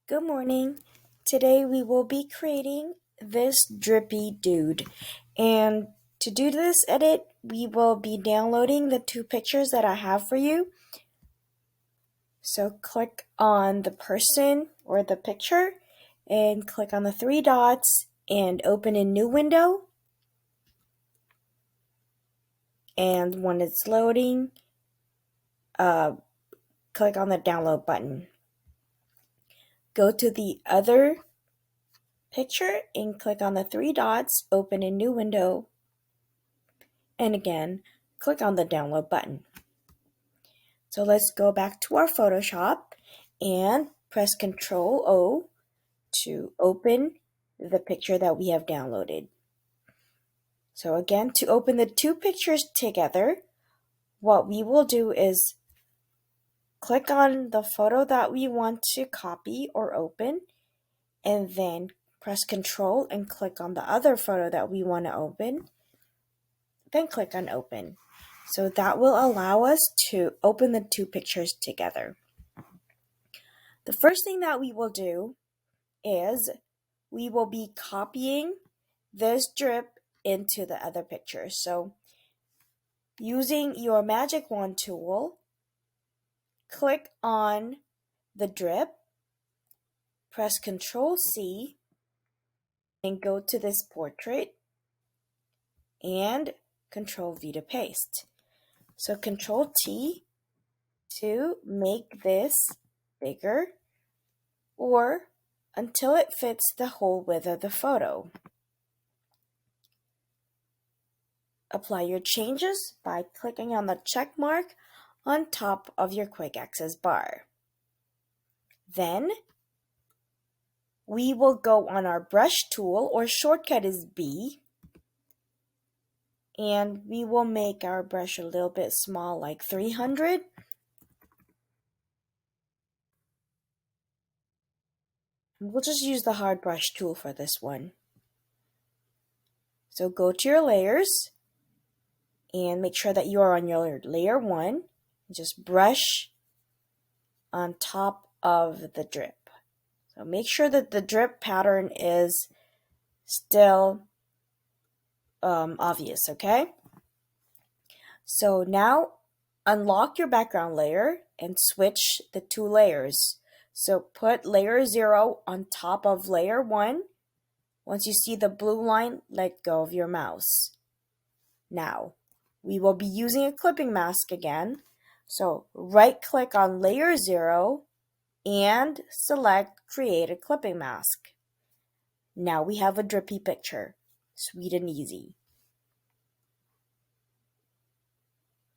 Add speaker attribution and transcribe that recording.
Speaker 1: Good morning. Today we will be creating this drippy dude. And to do this edit, we will be downloading the two pictures that I have for you. So click on the person or the picture and click on the three dots and open a new window. And when it's loading, click on the download button. Go to the other picture and click on the three dots, open a new window, and again, click on the download button. So let's go back to our Photoshop and press Ctrl O to open the picture that we have downloaded. So again, to open the two pictures together, what we will do is click on the photo that we want to copy or open, and then press Ctrl and click on the other photo that we want to open, then click on Open. So that will allow us to open the two pictures together. The first thing that we will do is we will be copying this drip into the other picture. So using your magic wand tool, click on the drip, press Ctrl C, and go to this portrait and Ctrl V to paste. So Ctrl T to make this bigger or until it fits the whole width of the photo. Apply your changes by clicking on the check mark on top of your quick access bar. Then we will go on our brush tool, or shortcut is B, and we will make our brush a little bit small, like 300. We'll just use the hard brush tool for this one. So go to your layers and make sure that you are on your layer 1. Just brush on top of the drip. So make sure that the drip pattern is still obvious, okay? So now unlock your background layer and switch the two layers. So put layer 0 on top of layer 1. Once you see the blue line, let go of your mouse. Now, we will be using a clipping mask again. So right click on layer 0 and select create a clipping mask. Now we have a drippy picture. Sweet and easy.